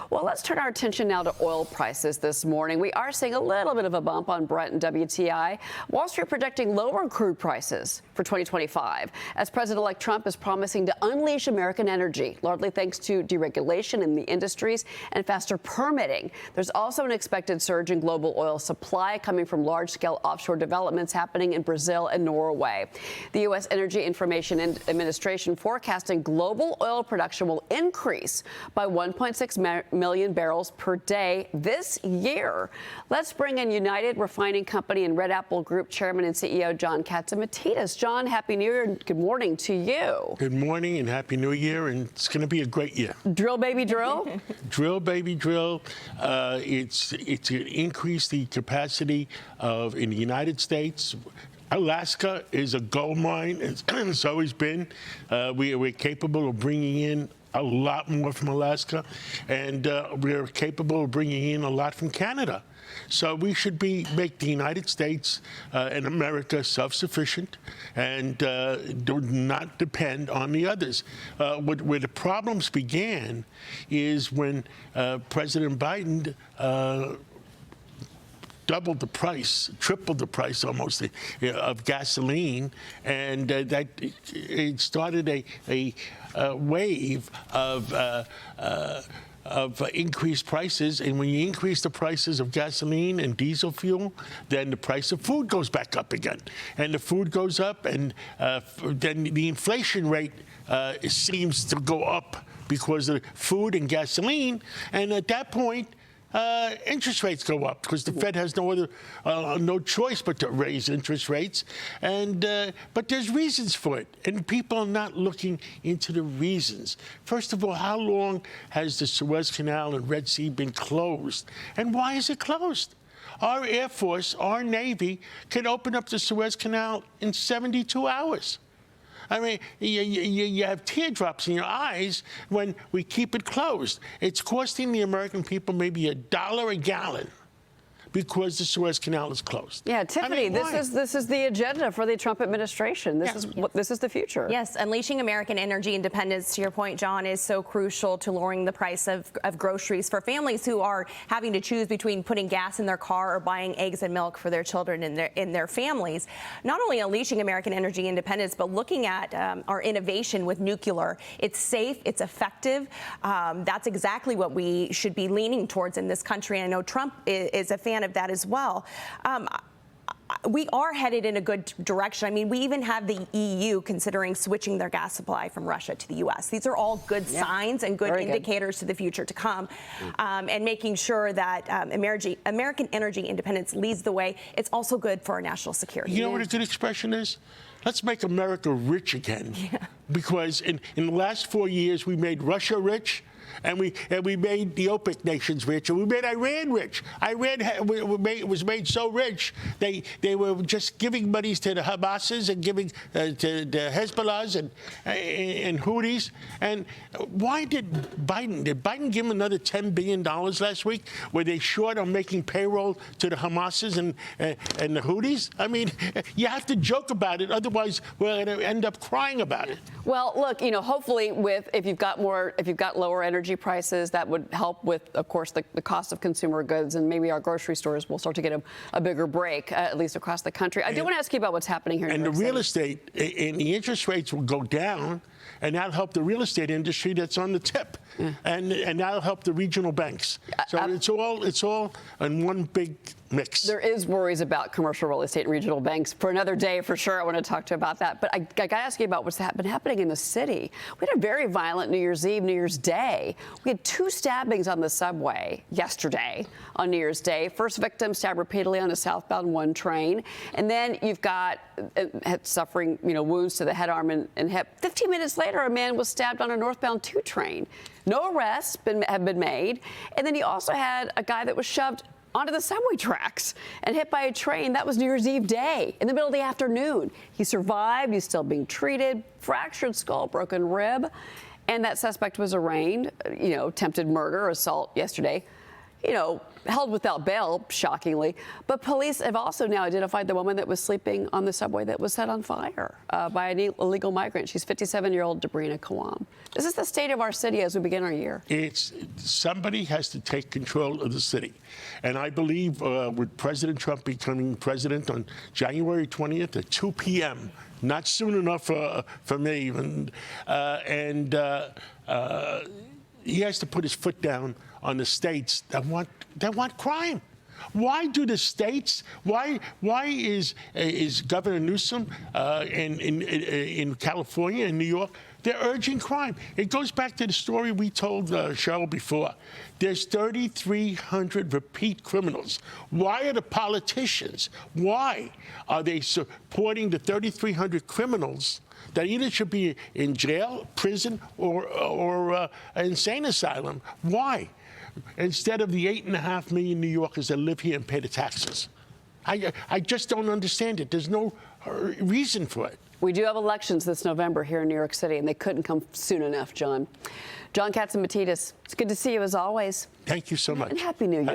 Well, let's turn our attention now to oil prices this morning. We are seeing a little bit of a bump on Brent and WTI. Wall Street projecting lower crude prices for 2025 as President-elect Trump is promising to unleash American energy, largely thanks to deregulation in the industries and faster permitting. There's also an expected surge in global oil supply coming from large-scale offshore developments happening in Brazil and Norway. The U.S. Energy Information Administration forecasting global oil production will increase by 1.6 million barrels per day this year. Let's bring in United Refining Company and Red Apple Group Chairman and CEO John Catsimatidis. John, Happy New Year and good morning to you. Good morning and Happy New Year, and it's going to be a great year. Drill, baby, drill? Drill, baby, drill. It's to increase the capacity in the United States. Alaska is a gold mine. It's always been. We're capable of bringing in a lot more from Alaska, and we're capable of bringing in a lot from Canada. So we should make the United States and America self-sufficient and do not depend on the others. Where the problems began is when President Biden doubled the price, tripled the price almost of gasoline, and that it started a wave of increased prices. And when you increase the prices of gasoline and diesel fuel, then the price of food goes back up again. And the food goes up, and then the inflation rate seems to go up because of food and gasoline. And at that point, interest rates go up because the Fed has no choice but to raise interest rates, but there's reasons for it, and people are not looking into the reasons. First of all, how long has the Suez Canal and Red Sea been closed, and why is it closed? Our Air Force, our Navy, can open up the Suez Canal in 72 hours. I mean, you have teardrops in your eyes when we keep it closed. It's costing the American people maybe $1 a gallon because the Suez Canal is closed. Yeah, Tiffany, this is the agenda for the Trump administration. This is the future. Yes, unleashing American energy independence, to your point, John, is so crucial to lowering the price of groceries for families who are having to choose between putting gas in their car or buying eggs and milk for their children and their families. Not only unleashing American energy independence, but looking at our innovation with nuclear. It's safe, it's effective. That's exactly what we should be leaning towards in this country. I know Trump is a fan of that as well. We are headed in a good direction. I mean, we even have the EU considering switching their gas supply from Russia to the U.S. These are all good signs and good indicators to the future to come, and making sure that American energy independence leads the way. It's also good for our national security. You know what a good expression is? Let's make America rich again. Yeah. Because in the last 4 years, we made Russia rich, and we made the OPEC nations rich, and we made Iran rich. Iran was made so rich they were just giving monies to the Hamases and giving to the Hezbollahs and Houthis. And why did Biden give them another $10 billion last week? Were they short on making payroll to the Hamases and the Houthis? I mean, you have to joke about it, otherwise we're going to end up crying about it. Well, look, hopefully if you've got lower energy prices, that would help with, of course, the cost of consumer goods, and maybe our grocery stores will start to get a bigger break, at least across the country. I do want to ask you about what's happening here in New York City. And the real estate and the interest rates will go down, and that'll help the real estate industry that's on the tip, and that'll help the regional banks. So it's all in one big mix. There is worries about commercial real estate and regional banks for another day, for sure. I want to talk to you about that. But I got to ask you about what's been happening in the city. We had a very violent New Year's Eve, New Year's Day. We had 2 stabbings on the subway yesterday on New Year's Day. First victim stabbed repeatedly on a southbound 1 train. And then you've got suffering, wounds to the head, arm, and hip. 15 minutes later, a man was stabbed on a northbound 2 train. No arrests have been made. And then you also had a guy that was shoved onto the subway tracks and hit by a train. That was New Year's Eve day in the middle of the afternoon. He survived. He's still being treated. Fractured skull, broken rib. And that suspect was arraigned, attempted murder, assault yesterday. held without bail, shockingly. But police have also now identified the woman that was sleeping on the subway that was set on fire by an illegal migrant. She's 57-year-old Debrina Kawam. This is the state of our city as we begin our year. Somebody has to take control of the city. And I believe with President Trump becoming president on January 20th at 2 p.m., not soon enough for me, he has to put his foot down on the states that want crime. Why do the states? Why is Governor Newsom in California and New York? They're urging crime. It goes back to the story we told Cheryl before. There's 3,300 repeat criminals. Why are the politicians? Why are they supporting the 3,300 criminals that either should be in jail, prison, or insane asylum? Why? Instead of the 8.5 million New Yorkers that live here and pay the taxes. I just don't understand it. There's no reason for it. We do have elections this November here in New York City, and they couldn't come soon enough, John. John Catsimatidis, it's good to see you as always. Thank you so much. And Happy New Year.